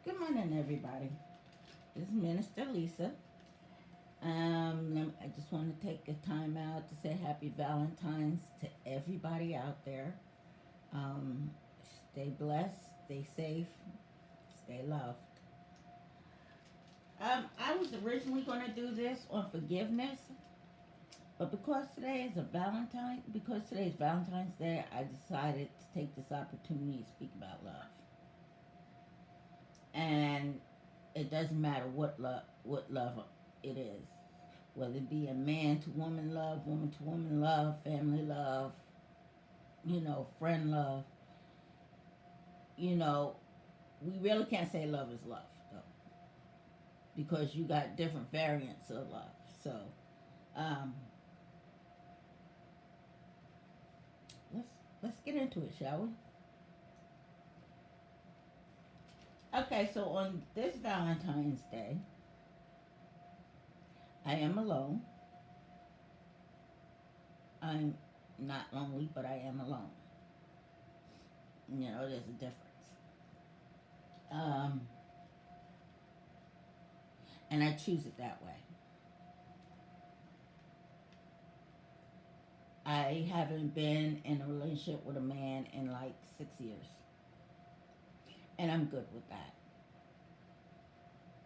Good morning, everybody. This is Minister Lisa. I just want to take a time out to say Happy Valentine's to everybody out there. Um, Stay blessed, stay safe, stay loved. I was originally going to do this on forgiveness, but because today is Valentine's Day, I decided to take this opportunity to speak about love. And it doesn't matter what love it is, whether it be a man to woman to woman love, family love, friend love. You know, we really can't say love is love though, because you got different variants of love. So, um, let's let's get into it, shall we? Okay, so on this Valentine's Day, I am alone. I'm not lonely, but I am alone. There's a difference. Um, and I choose it that way. I haven't been in a relationship with a man in like 6 years, and I'm good with that.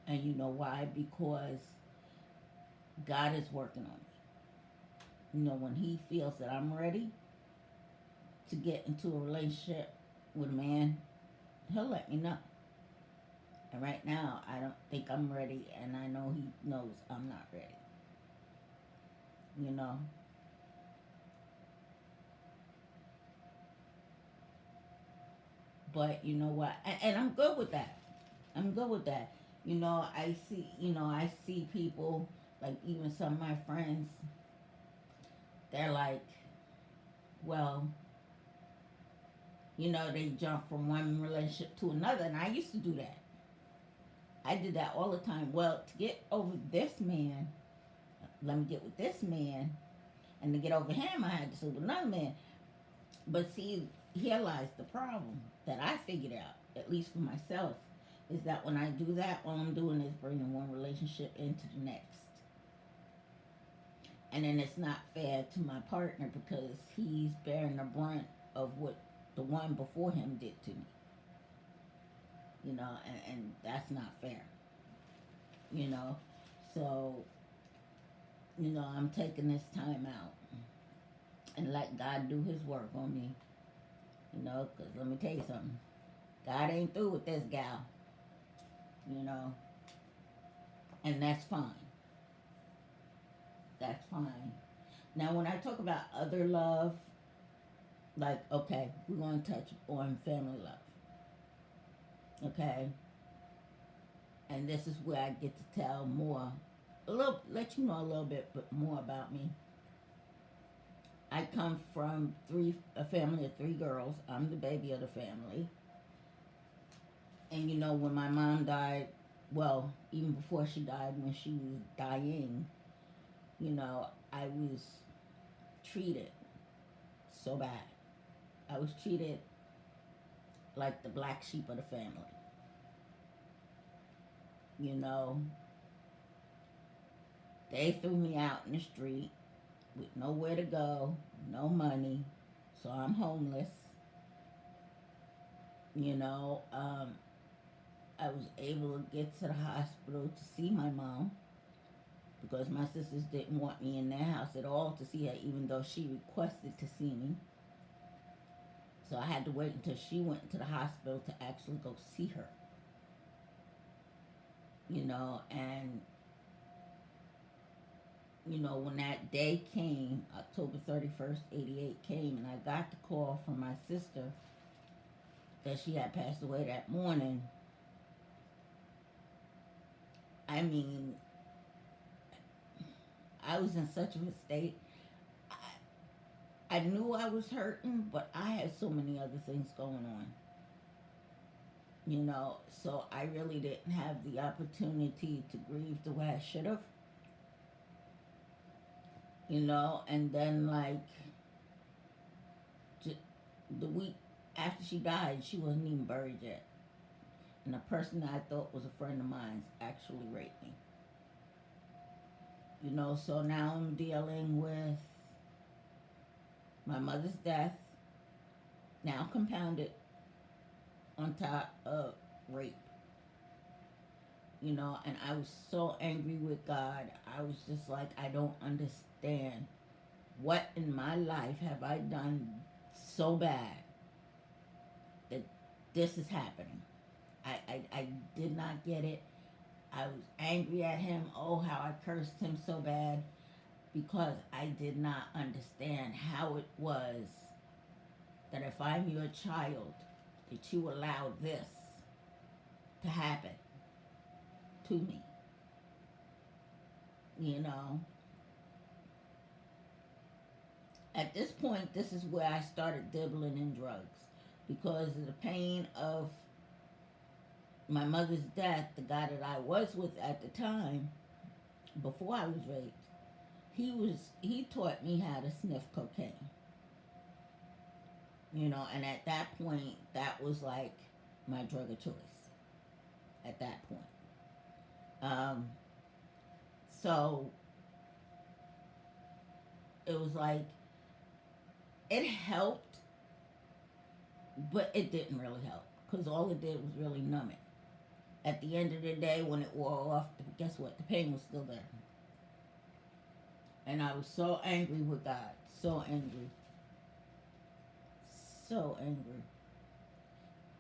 And you know why? Because God is working on me. When He feels that I'm ready to get into a relationship with a man, He'll let me know. And right now, I don't think I'm ready, and I know He knows I'm not ready. You know, but you know what? And I'm good with that. I'm good with that. I see people, like even some of my friends, they're like, well, they jump from one relationship to another, and I used to do that. I did that all the time. Well, to get over this man, let me get with this man, and to get over him, I had to sleep with another man. But see, here lies the problem that I figured out, at least for myself, is that when I do that, all I'm doing is bringing one relationship into the next. And then it's not fair to my partner because he's bearing the brunt of what the one before him did to me. And that's not fair. You know, so I'm taking this time out and let God do His work on me. Because let me tell you something, God ain't through with this gal. You know, and that's fine. That's fine. Now, when I talk about other love, like, okay, we're going to touch on family love, okay? And this is where I get to tell more, let you know a little bit but more about me. I come from a family of three girls. I'm the baby of the family. And when my mom died, well, even before she died, when she was dying, I was treated so bad. I was treated like the black sheep of the family. You know, they threw me out in the street with nowhere to go, no money, so I'm homeless. You know, I was able to get to the hospital to see my mom because my sisters didn't want me in their house at all to see her, even though she requested to see me. So I had to wait until she went to the hospital to actually go see her. And when that day came, October 31st, 88 came, and I got the call from my sister that she had passed away that morning. I mean, I was in such a state. I knew I was hurting, but I had so many other things going on. So I really didn't have the opportunity to grieve the way I should have. And then, like, the week after she died, she wasn't even buried yet. And a person that I thought was a friend of mine actually raped me. So now I'm dealing with my mother's death, now compounded on top of rape. And I was so angry with God. I was just like, I don't understand. What in my life have I done so bad that this is happening? I did not get it. I was angry at him. Oh, how I cursed him so bad because I did not understand how it was that if I'm your child, that you allowed this to happen to me. You know, at this point, this is where I started dibbling in drugs because of the pain of my mother's death. The guy that I was with at the time, before I was raped, he taught me how to sniff cocaine. And at that point, that was like my drug of choice. At that point, um, so it was like it helped, but it didn't really help because all it did was really numb it. At the end of the day, when it wore off, guess what? The pain was still there. And I was so angry with God. So angry. So angry.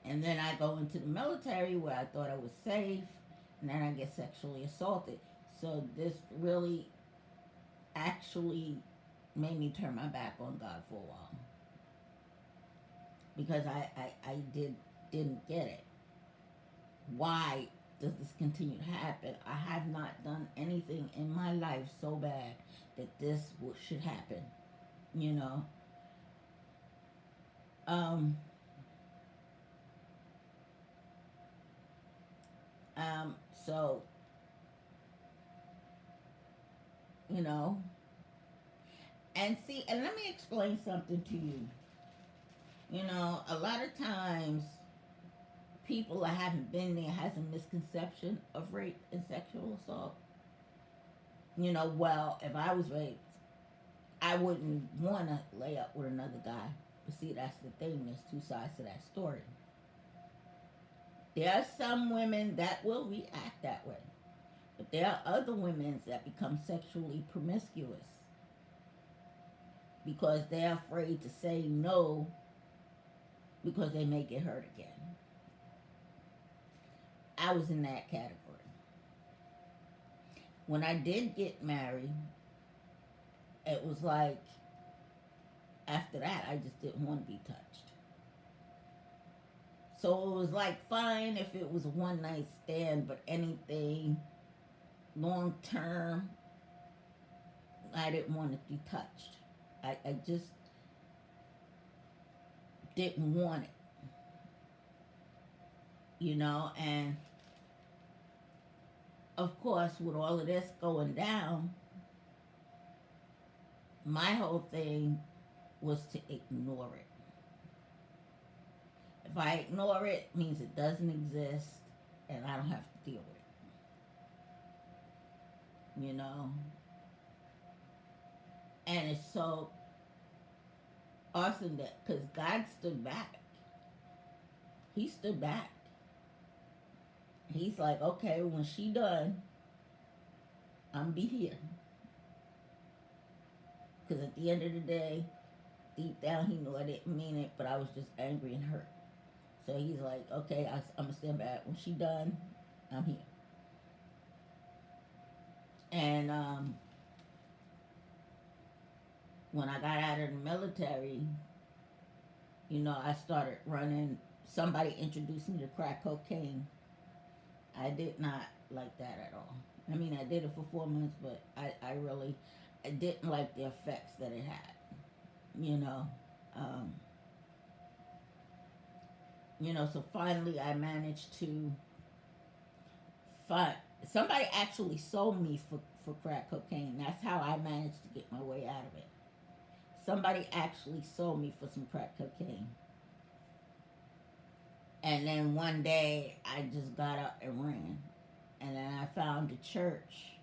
And then I go into the military where I thought I was safe. And then I get sexually assaulted. So this really actually made me turn my back on God for a while. Because didn't get it. Why does this continue to happen? I have not done anything in my life so bad that this should happen. You know. Um, so, you know, and see, and let me explain something to you. A lot of times people that haven't been there has a misconception of rape and sexual assault. Well, if I was raped, I wouldn't want to lay up with another guy. But see, that's the thing. There's two sides to that story. There are some women that will react that way. But there are other women that become sexually promiscuous because they're afraid to say no because they may get hurt again. I was in that category. When I did get married, it was like after that I just didn't want to be touched. So it was like fine if it was a one night stand, but anything long term, I didn't want to be touched. I just didn't want it. And of course, with all of this going down, my whole thing was to ignore it. If I ignore it, it means it doesn't exist and I don't have to deal with it. And it's so awesome that because God stood back. He stood back. He's like, okay, when she done, I'm be here. Because at the end of the day, deep down he knew I didn't mean it, but I was just angry and hurt. So he's like, okay, I'm going to stand back. When she done, I'm here. And when I got out of the military, I started running. Somebody introduced me to crack cocaine. I did not like that at all. I mean, I did it for 4 months, but I didn't like the effects that it had. Um, so finally I managed to find somebody actually sold me for crack cocaine. That's how I managed to get my way out of it. Somebody actually sold me for some crack cocaine. And then one day I just got up and ran. And then I found a church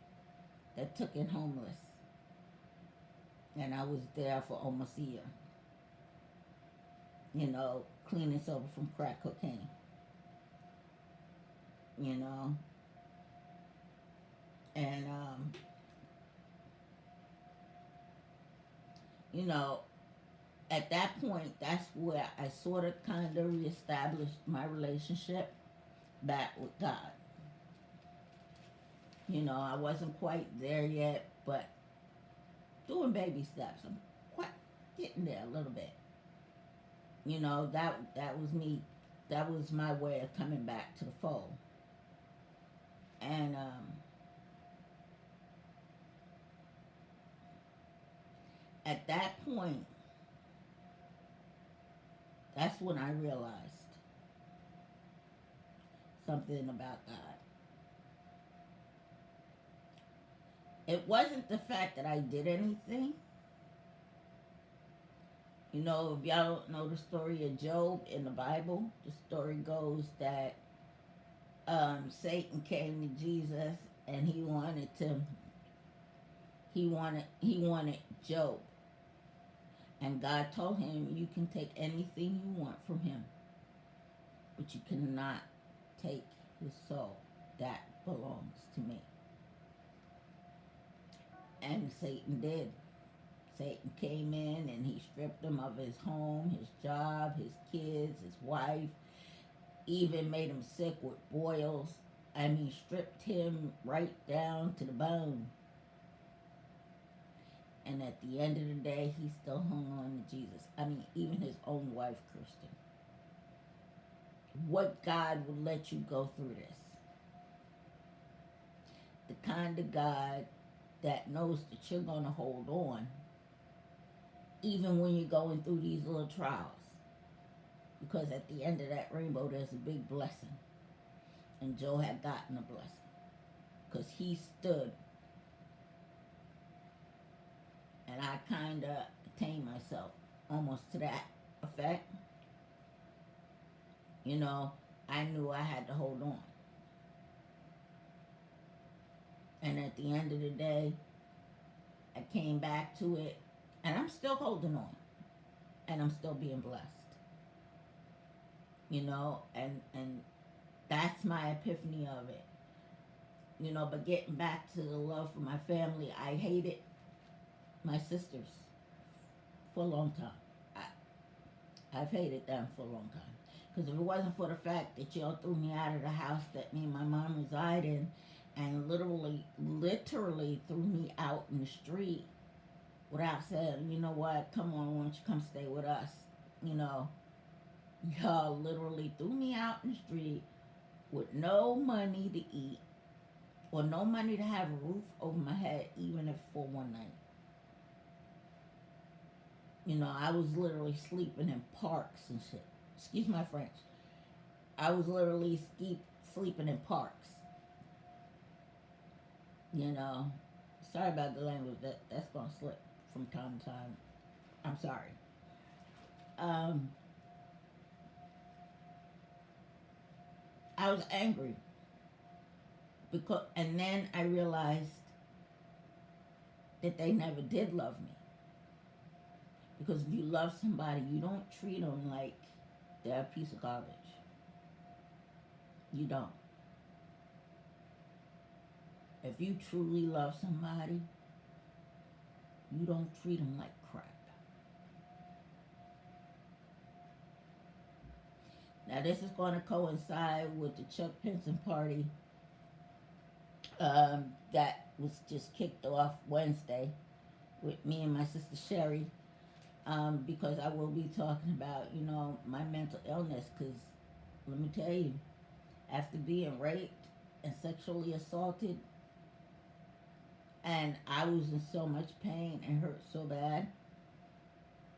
that took in homeless. And I was there for almost a year, cleaning sober from crack cocaine, you know. And, you know, at that point, that's where I sort of kind of reestablished my relationship back with God. I wasn't quite there yet, but doing baby steps. I'm quite getting there a little bit. That was me. That was my way of coming back to the fold. And at that point, that's when I realized something about God. It wasn't the fact that I did anything. If y'all don't know the story of Job in the Bible, the story goes that Satan came to Jesus and he wanted Job, and God told him, "You can take anything you want from him, but you cannot take his soul. That belongs to me." And Satan did. Satan came in and he stripped him of his home, his job, his kids, his wife, even made him sick with boils. I mean, stripped him right down to the bone. And at the end of the day, he still hung on to Jesus. I mean, even his own wife cursed him. What God would let you go through this? The kind of God that knows that you're going to hold on even when you're going through these little trials. Because at the end of that rainbow, there's a big blessing. And Joe had gotten a blessing. Because he stood. And I kind of tamed myself almost to that effect. I knew I had to hold on. And at the end of the day, I came back to it. And I'm still holding on. And I'm still being blessed. And that's my epiphany of it. But getting back to the love for my family, I hated my sisters for a long time. I've hated them for a long time. Because if it wasn't for the fact that y'all threw me out of the house that me and my mom reside in, and literally threw me out in the street without saying, you know what, come on, why don't you come stay with us? Y'all literally threw me out in the street with no money to eat or no money to have a roof over my head, even if for one night. I was literally sleeping in parks and shit. Excuse my French. I was literally sleeping in parks. Sorry about the language. That's gonna slip from time to time. I'm sorry. I was angry and then I realized that they never did love me. Because if you love somebody, you don't treat them like they're a piece of garbage. You don't. If you truly love somebody, you don't treat them like crap. Now, this is going to coincide with the Chuck Pinson party that was just kicked off Wednesday with me and my sister Sherry, because I will be talking about, my mental illness. Because let me tell you, after being raped and sexually assaulted, and I was in so much pain and hurt so bad,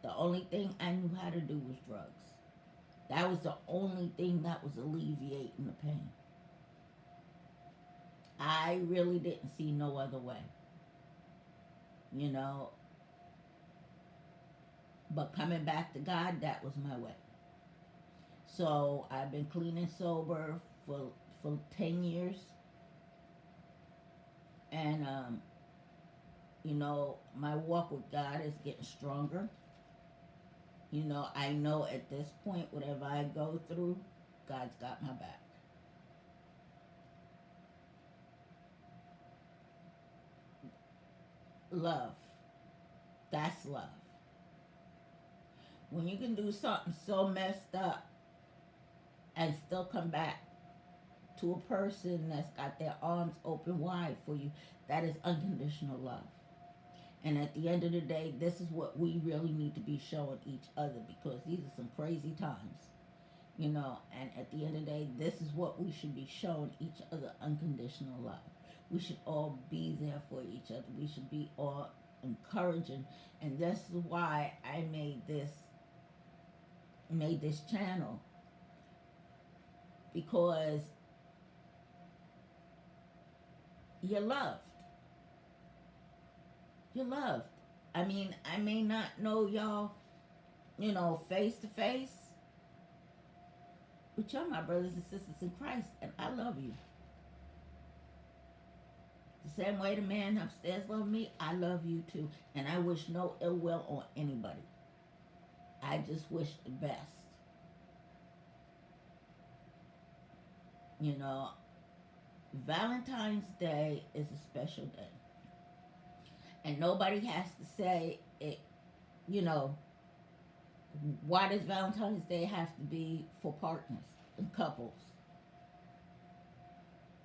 the only thing I knew how to do was drugs. That was the only thing that was alleviating the pain. I really didn't see no other way. But coming back to God, that was my way. So I've been clean and sober for 10 years, and my walk with God is getting stronger. I know at this point, whatever I go through, God's got my back. Love. That's love. When you can do something so messed up and still come back to a person that's got their arms open wide for you, that is unconditional love. And at the end of the day, this is what we really need to be showing each other, because these are some crazy times. And at the end of the day, this is what we should be showing each other: unconditional love. We should all be there for each other. We should be all encouraging. And this is why I made this channel, because you're loved. You're loved. I mean, I may not know y'all, face to face, but you're my brothers and sisters in Christ, and I love you. The same way the man upstairs loved me, I love you too. And I wish no ill will on anybody. I just wish the best. You know, Valentine's Day is a special day. And nobody has to say it, you know, why does Valentine's Day have to be for partners and couples?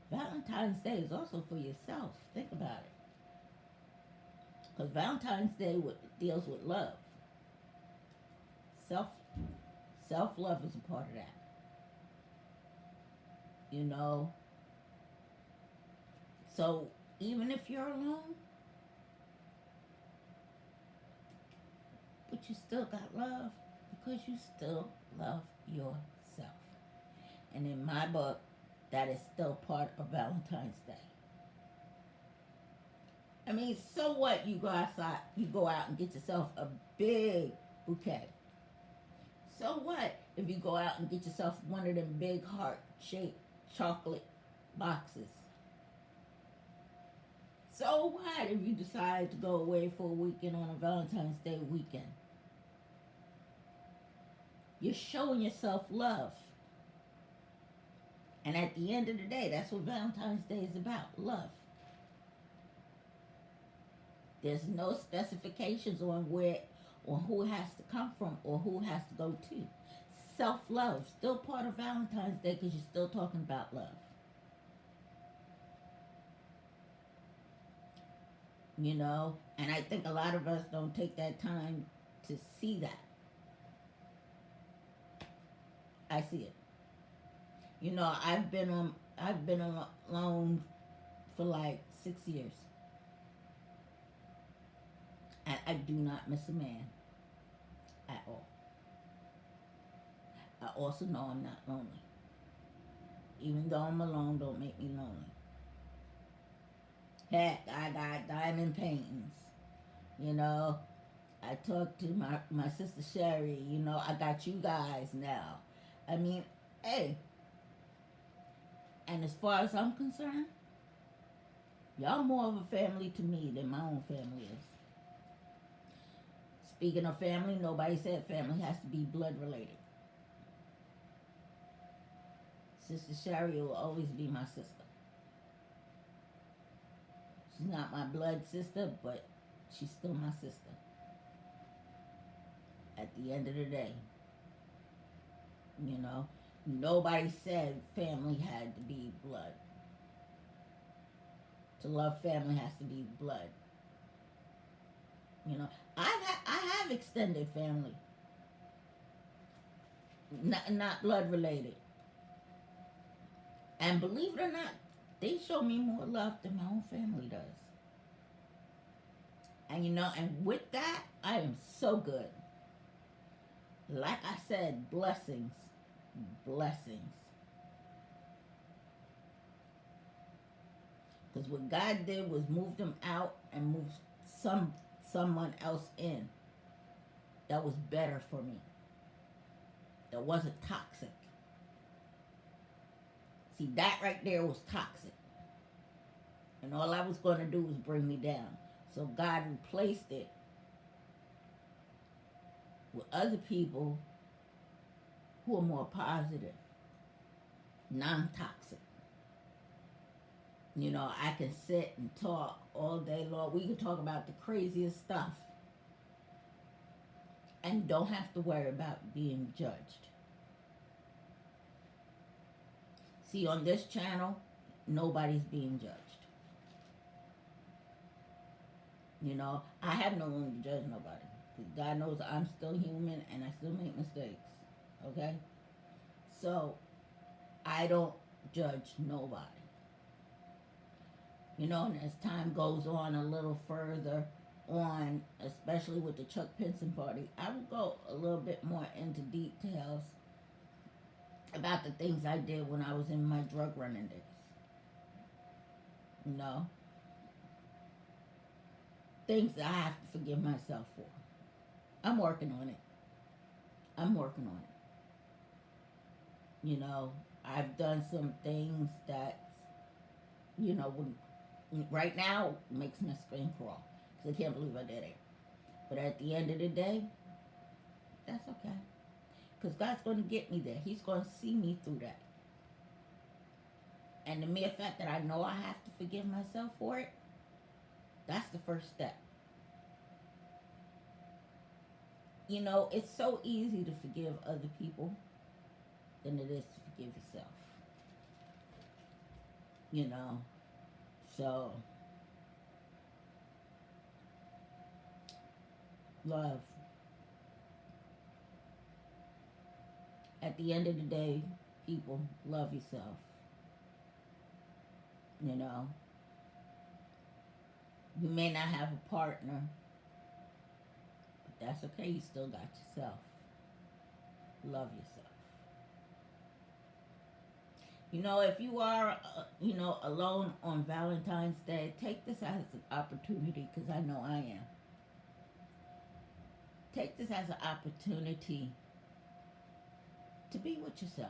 Valentine's Day is also for yourself. Think about it. Because Valentine's Day deals with love. Self self love is a part of that. You know. So even if you're alone, but you still got love, because you still love yourself. And in my book, that is still part of Valentine's Day. I mean, so what? You go outside, you go out and get yourself a big bouquet. So what if you go out and get yourself one of them big heart-shaped chocolate boxes? So what if you decide to go away for a weekend on a Valentine's Day weekend? You're showing yourself love. And at the end of the day, that's what Valentine's Day is about: love. There's no specifications on where or who it has to come from or who it has to go to. Self love, still part of Valentine's Day, because you're still talking about love. You know, and I think a lot of us don't take that time to see that. I see it. You know, I've been alone for like 6 years, and I do not miss a man at all. I also know I'm not lonely. Even though I'm alone, don't make me lonely. Heck, I got diamond paintings. You know, I talked to my sister Sherry. You know, I got you guys now. I mean, hey, and as far as I'm concerned, y'all more of a family to me than my own family is. Speaking of family, nobody said family has to be blood related. Sister Sherry will always be my sister. She's not my blood sister, but she's still my sister. At the end of the day, you know, nobody said family had to be blood. To love family has to be blood. You know, I have extended family, not blood related, and believe it or not, they show me more love than my own family does. And you know, and with that, I am so good. Like I said, blessings, blessings. Because what God did was move them out and move someone else in that was better for me. That wasn't toxic. See, that right there was toxic. And all I was going to do was bring me down. So God replaced it with other people who are more positive, non toxic. You know, I can sit and talk all day long. We can talk about the craziest stuff and don't have to worry about being judged. See, on this channel, nobody's being judged. You know, I have no room to judge nobody. Because God knows I'm still human and I still make mistakes. Okay? So, I don't judge nobody. You know, and as time goes on a little further on, especially with the Chuck Pinson party, I will go a little bit more into details about the things I did when I was in my drug running days. You know? Things that I have to forgive myself for. I'm working on it. I'm working on it. You know, I've done some things that, you know, right now makes my skin crawl. Because I can't believe I did it. But at the end of the day, that's okay. Because God's going to get me there. He's going to see me through that. And the mere fact that I know I have to forgive myself for it, that's the first step. You know, it's so easy to forgive other people than it is to forgive yourself. You know, so love. At the end of the day, people, love yourself. You know, you may not have a partner, but that's okay. You still got yourself. Love yourself. You know, if you are, you know, alone on Valentine's Day, take this as an opportunity, because I know I am. Take this as an opportunity to be with yourself.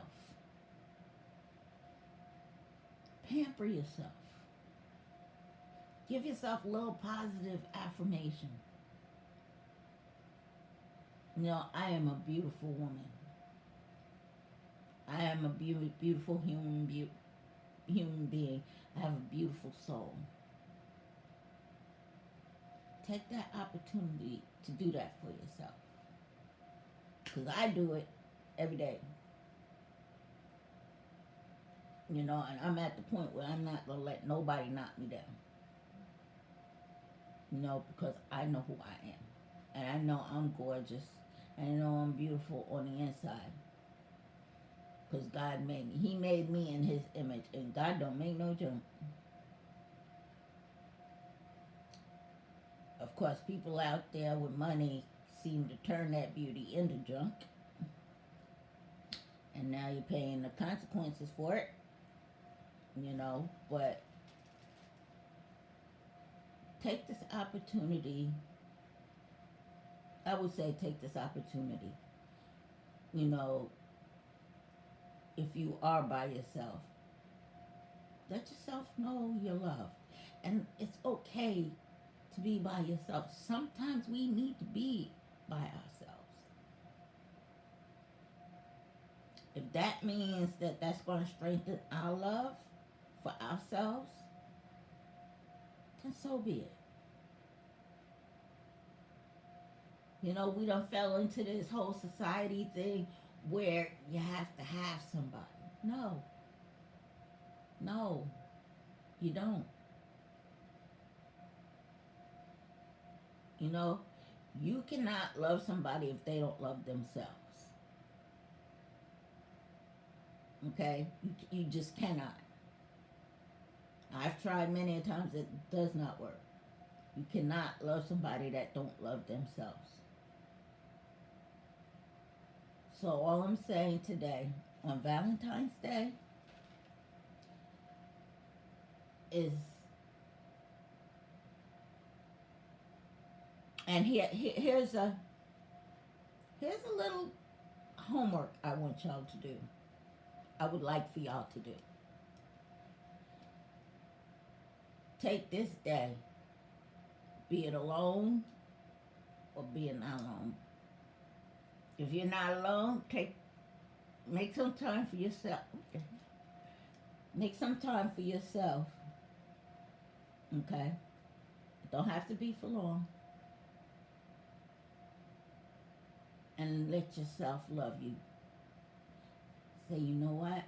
Pamper yourself. Give yourself a little positive affirmation. You know, I am a beautiful woman. I am a beautiful human being. I have a beautiful soul. Take that opportunity to do that for yourself. Because I do it every day. You know, and I'm at the point where I'm not going to let nobody knock me down. You know, because I know who I am. And I know I'm gorgeous. And I know I'm beautiful on the inside. Because God made me. He made me in His image. And God don't make no junk. Of course, people out there with money seem to turn that beauty into junk. And now you're paying the consequences for it. You know, but take this opportunity. I would say take this opportunity. You know, if you are by yourself, let yourself know you're loved. And it's okay to be by yourself. Sometimes we need to be by ourselves. If that means that that's going to strengthen our love for ourselves, then so be it. You know, we done fell into this whole society thing where you have to have somebody. No. No, you don't. You know, you cannot love somebody if they don't love themselves. Okay? You just cannot. I've tried many a times, it does not work. You cannot love somebody that don't love themselves. So all I'm saying today, on Valentine's Day, is, and here's a little homework I want y'all to do. I would like for y'all to do. Take this day, be it alone or being not alone. If you're not alone, make some time for yourself. Okay. Make some time for yourself. Okay? It don't have to be for long. And let yourself love you. Say, you know what?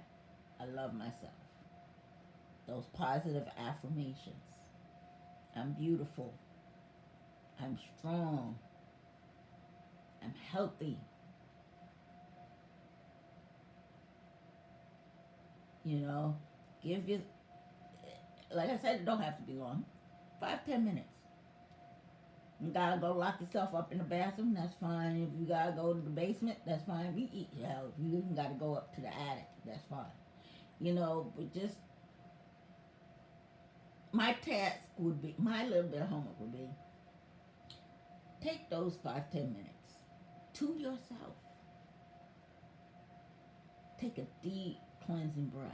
I love myself. Those positive affirmations. I'm beautiful. I'm strong. I'm healthy. You know, give you, like I said, it don't have to be long. 5, 10 minutes. You gotta go lock yourself up in the bathroom, that's fine. If you gotta go to the basement, that's fine. If you eat, hell, if you even gotta go up to the attic, that's fine. You know, but just my task would be, my little bit of homework would be, take those 5, 10 minutes to yourself. Take a deep cleansing breath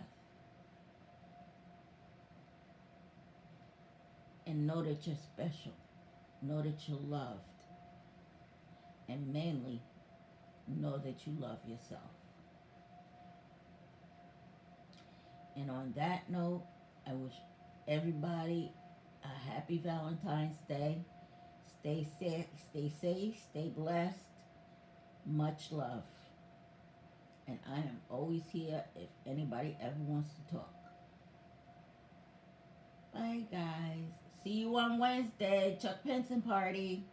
and know that you're special. Know that you're loved. And mainly, know that you love yourself. And on that note, I wish everybody a happy Valentine's Day. Stay safe, stay blessed. Much love. And I am always here if anybody ever wants to talk. Bye, guys. See you on Wednesday. Chuck Penson party.